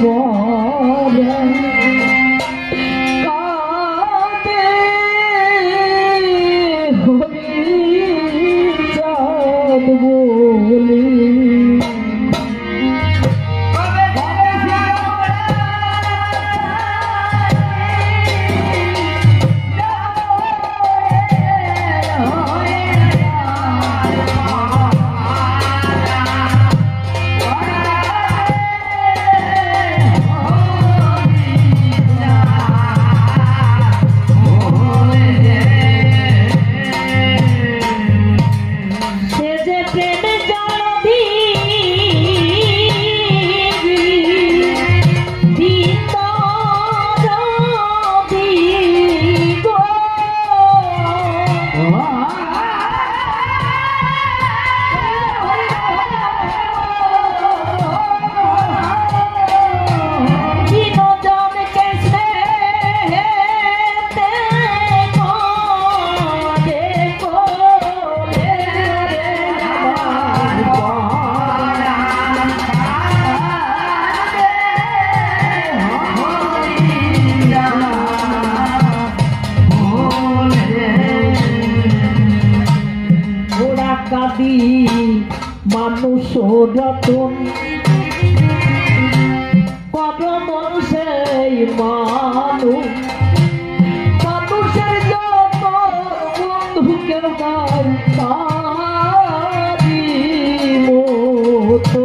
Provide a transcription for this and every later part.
পরে মানুষ রতন কত মানুষের মানুষ মানুষের যত বন্ধু কেউ নাই তারি মতো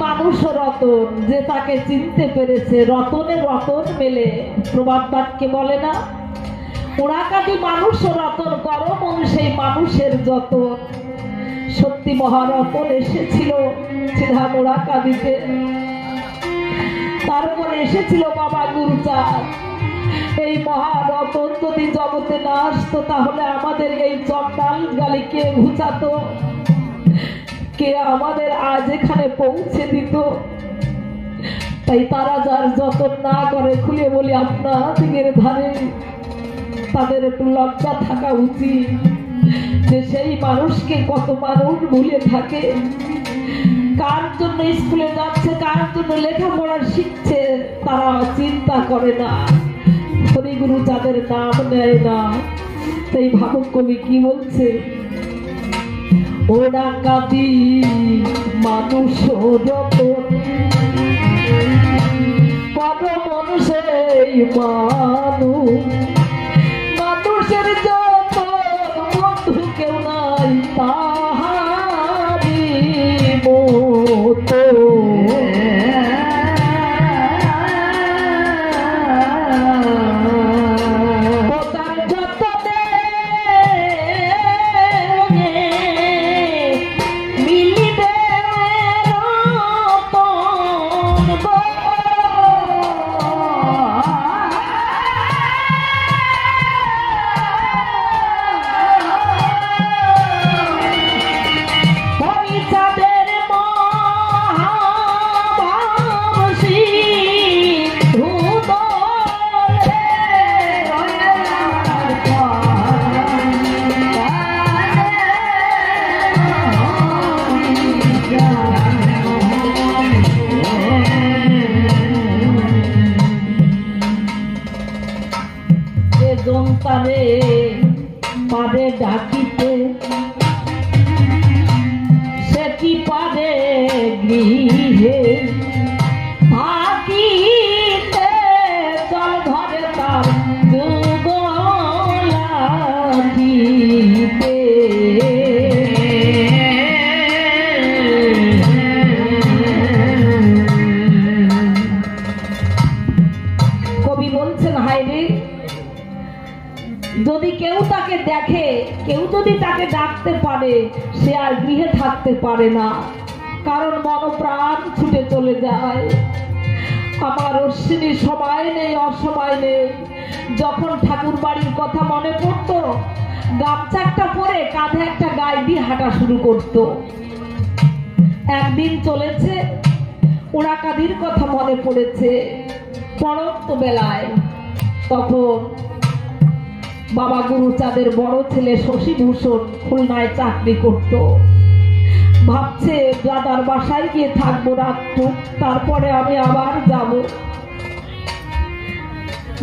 মানুষ রতন যে তাকে চিনতে পেরেছে রতনে রতন মেলে প্রবাদ বাক্যে বলে না ওরাকাদি মানুষ রতন করো মন সেই মানুষের যতন সত্যি মহারতন এসেছিল সিধা ওরাকাদিতে তারপরে এসেছিল বাবা গুরুচাঁদ এই মহারতন যদি জগতে না আসতো তাহলে আমাদের এই চন্ডাল গালি কে ঘুচাতো কে আমাদের আজ এখানে পৌঁছে দিত তাই তারা যার যতন না করে খুলে বলি আপনাদের ধারে তাদের একটু লজ্জা থাকা উচিত যে সেই মানুষকে কত মানুষ ভুলে থাকে কার জন্য স্কুলে যাচ্ছে কার জন্য লেখাপড়া শিখছে তারা চিন্তা করে না হরিগুরু যাদের নাম নেয় না সেই ভাবক কবি কি বলছে ওরা কাদি মানুষ রতন কত মানুষের মানুষ মানুষের যত বন্ধু কেউ নাই তাহারি মতো পারে ডাকিতে সেটি পারে গৃহে থাকিতে চল ঘরে তার যুগলাগিতে কবি বলছেন হায়রে যদি কেউ তাকে দেখে কেউ যদি তাকে ডাকতে পারে সে আর গৃহে থাকতে পারে না কারণ মনপ্রাণ ছুটে চলে যায় আমার অশ্বিনী সময় নেই অসময় নেই যখন ঠাকুর বাড়ির কথা মনে পড়তো গামছা একটা পরে কাঁধে একটা গায়ে দিয়ে হাঁটা শুরু করত একদিন চলেছে ওরাকাদির কথা মনে পড়েছে পরন্ত বেলায় তখন বাবা গুরুচাঁদের বড় ছেলে শশীভূষণ খুলনায় চাকরি করত। ভাবছে দাদার বাসায় গিয়ে থাকবো রাতটুক, তারপরে আমি আবার যাব।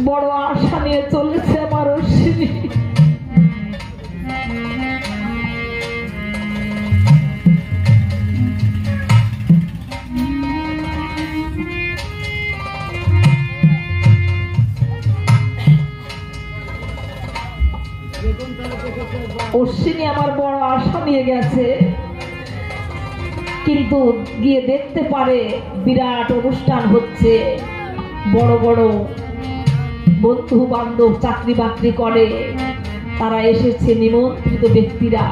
বড় আশা নিয়ে চলেছে আমার অশ্বিনী। অশ্বিনী আমার বড় আশা নিয়ে গেছে, কিন্তু গিয়ে দেখতে পারে বিরাট অনুষ্ঠান হচ্ছে। বড় বড় বন্ধু বান্ধব চাকরি বাকরি করে, তারা এসেছে, নিমন্ত্রিত ব্যক্তিরা,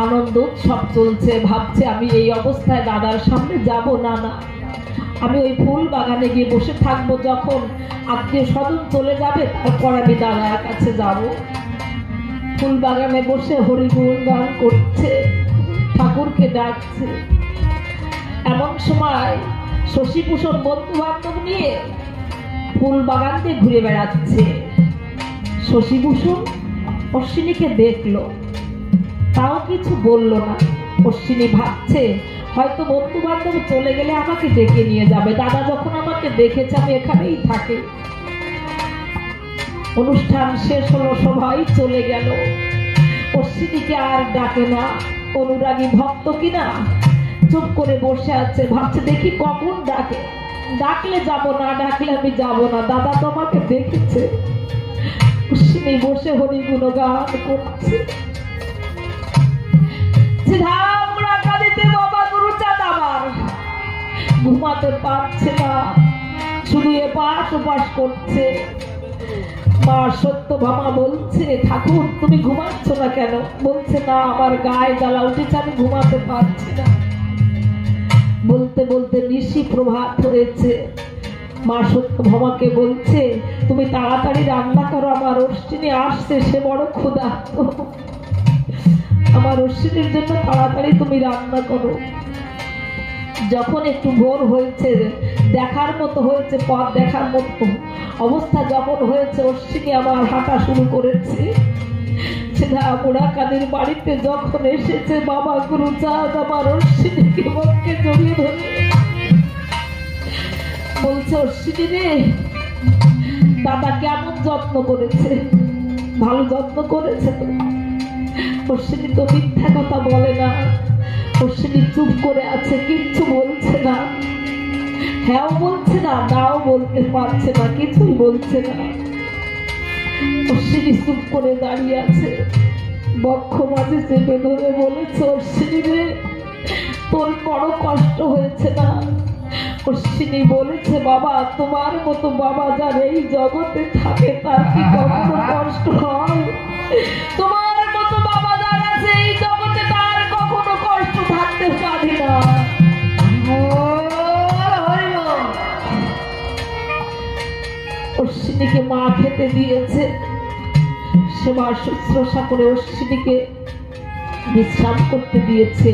আনন্দ উৎসব চলছে। ভাবছে আমি এই অবস্থায় দাদার সামনে যাব না, না আমি ওই ফুল বাগানে গিয়ে বসে থাকবো, যখন আত্মীয় স্বজন চলে যাবে তারপর আমি দাদার কাছে যাব। ফুল বাগানে বসে হরিগুণ গান করছে, ঠাকুরকে ডাকছে। এমন সময় শশীভূষণ বন্ধু বান্ধব নিয়ে ফুল বাগান দিয়ে ঘুরে বেড়াচ্ছে। শশীভূষণ অশ্বিনীকে দেখলো, তাও কিছু বলল না। অশ্বিনী ভাবছে হয়তো বন্ধু বান্ধব চলে গেলে আমাকে ডেকে নিয়ে যাবে, দাদা যখন আমাকে দেখেছে আমি এখানেই থাকি। অনুষ্ঠান শেষ হলো, সবাই চলে গেল। অশ্বিনীকে আর ডাকে না, অনুরাগী ভক্ত কিনা চুপ করে বসে আছে, ভাবছে দেখি কখন ডাকে, ডাকলে যাব, না ডাকলে আমি যাব না, দাদা তো আমাকে দেখেছে। অশ্বিনী বসে হরি গুণগান করছে। বাবা গুরুচাঁদ আমার ঘুমাতে পারছে না, শুধু এপাশ ওপাশ করছে। মা সত্যভামা বলছে ঠাকুর তুমি ঘুমাচ্ছ না কেন? বলছে না আমার গায়ে জ্বালা উঠেছে, আমি ঘুমাতে পারছি না। বলতে বলতে নিশি প্রভাত হয়েছে। মা সত্যভামাকে বলছে তুমি তাড়াতাড়ি রান্না করো, আমার অশ্বিনী আসছে, সে বড় ক্ষুধার্ত, আমার অশ্বিনীর জন্য তাড়াতাড়ি তুমি রান্না করো। যখন একটু ভোর হয়েছে, দেখার মতো হয়েছে, পথ দেখার মতো অবস্থা যখন হয়েছে, অশ্বিনী আমার হাঁটা শুরু করেছে। মোড়াকাদের বাড়িতে যখন এসেছে, বাবা গুরুচাঁদ আমার অশ্বিনীকে মনকে জড়িয়ে ধরে বলছে অশ্বিনী রে, দাদা কেমন যত্ন করেছে, ভালো যত্ন করেছে তো? অশ্বিনী তো মিথ্যা কথা বলে না। অশ্বিনী চুপ করে আছে, কিচ্ছু বলছে না, হ্যাঁ বলছে না, নাও বলতে পারছে না, কিছুই বলছে না। অশ্বিনী চুপ করে দাঁড়িয়ে আছে, বক্ষ মাঝে চেপে ধরে বলেছে অশ্বিনী রে, তোর বড় কষ্ট হয়েছে না? অশ্বিনী বলেছে বাবা তোমার মতো বাবা যার এই জগতে থাকে তার কি কখনো কষ্ট হয়? তোমার মতো বাবা যার আছে এই জগতে তার কখনো কষ্ট থাকতে পারে না। অশ্বিনীকে মা খেতে দিয়েছে, সেবা শুশ্রূষা করে অশ্বিনীকে বিশ্রাম করতে দিয়েছে।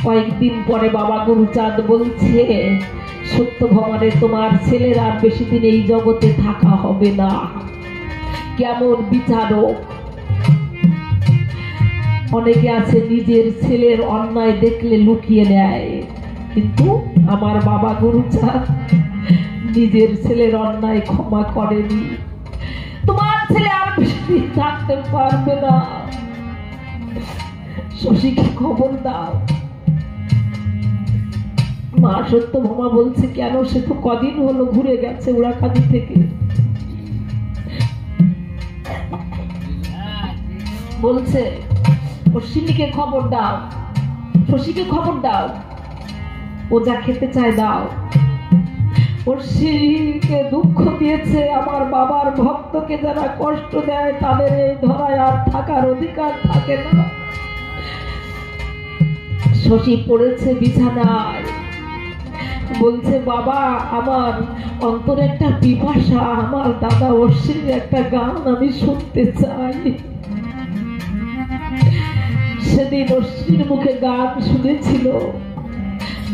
কয়েকদিন পরে বাবা গুরুচাঁদ বলছে সত্যভামারে তোমার ছেলের আর বেশি দিন এই জগতে থাকা হবে না। কেমন বিচারক, অনেকে আছে নিজের ছেলের অন্যায় দেখলে লুকিয়ে নেয়, কিন্তু আমার বাবা গুরুচাঁদ নিজের ছেলের অন্যায় ক্ষমা করেনি। তোমার ছেলে আর বেশি দিন থাকতে পারবে না, শশীকে খবর দাও। মা সত্যভামা বলছে কেন? সে তো কদিন হলো ঘুরে গেছে ওড়াকাদি থেকে। বলছে অশ্বিনীকে খবর দাও, শশীকে খবর দাও, ও যা খেতে চায় দাও। অশ্বিনীকে দুঃখ দিয়েছে, আমার বাবার ভক্তকে যারা কষ্ট দেয় তাদের এই ধরায় আর থাকার অধিকার থাকে না। শশী পড়েছে বিছানায়, বলছে বাবা আমার অন্তরে একটা পিপাসা, আমার দাদা অশ্বিনীর একটা গান আমি শুনতে চাই। সেদিন অশ্বিনীর মুখে গান শুনেছিল,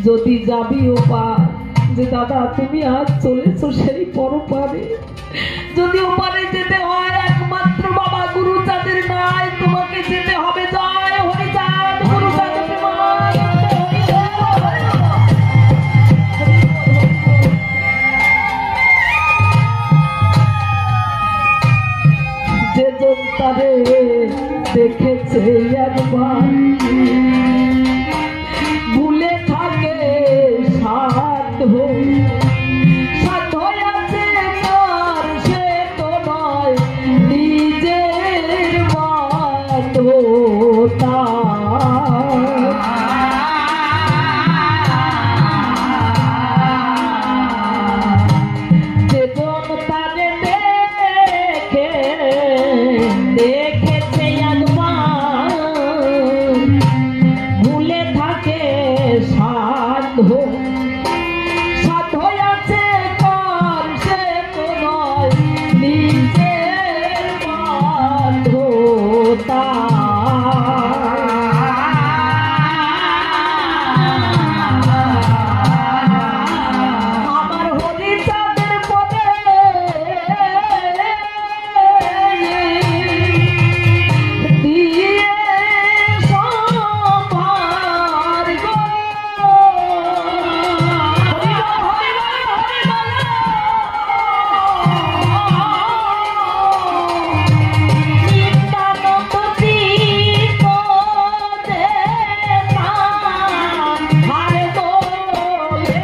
যদি যাবি ও পার, যে দাদা তুমি আজ চলেছো সেই পরপারে, যদি ওপারে যেতে হয় যেতে হবে। জয় হরিচাঁদ গুরুচাঁদ প্রেমানন্দে হরি যে জন তারে দেখেছে একবার ভুলে থাকে সাধ্য সাধ্য আছে তার সে তো নয় নিজের মাধ্যতা যে জন তারে দেখেছে একবার ভুলে থাকে সাধ্য সাধ্য আছে কার সে তো নয় নিজের বাধ্যতা আমার হরিচাঁদের পদে দিয়ে সম্ভার গো নিত্যানন্দ চিত্ত দেবা হারে তোলে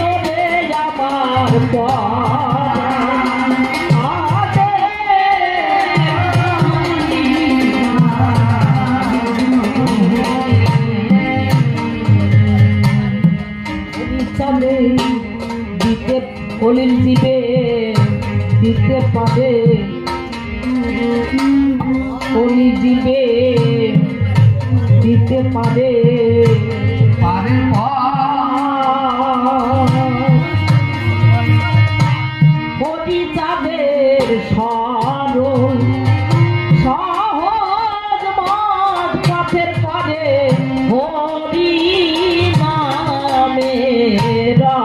ওরে আমার চলে দিতে কলির দিবে দিতে পারে কলি দিবে দিতে পারে হরিচাঁদের সরল সহজ মত পথের পরে হরি নামেরা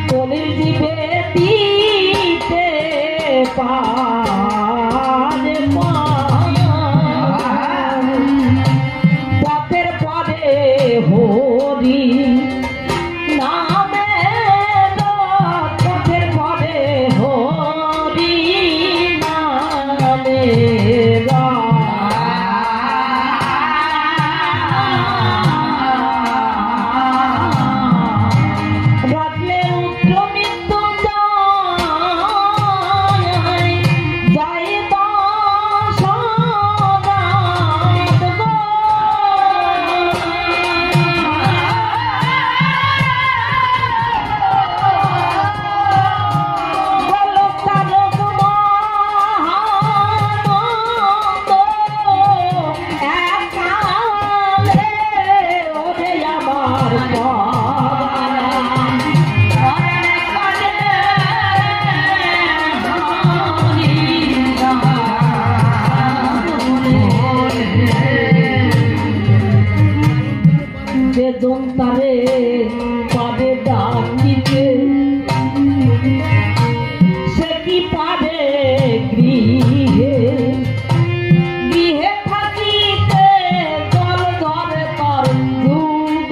কলির দিবে দিতে পারে পথের পরে হরি নামে পথের পরে হরি নামে রাখলে উত্তর মৃত্যু যায় যে জন তারে পারে ডাকিতে সে কি পারে গৃহে গৃহে থাকিতে জল ধরে তার দুর্গ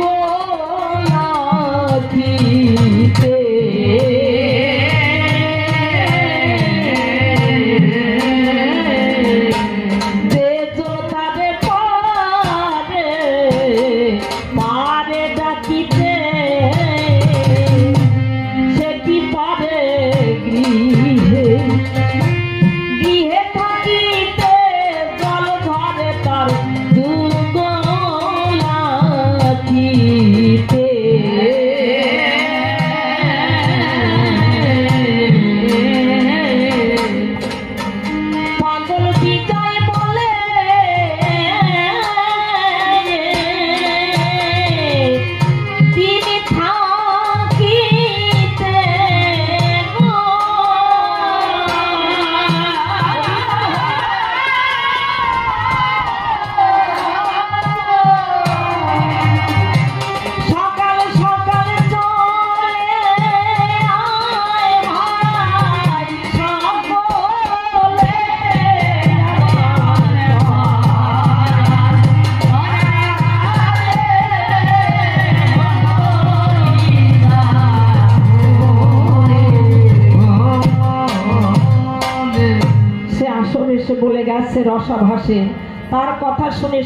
লাগিতে যে জন তারে পারে ডাকিতে গেছে রসাভাসে, তার কথা শুনে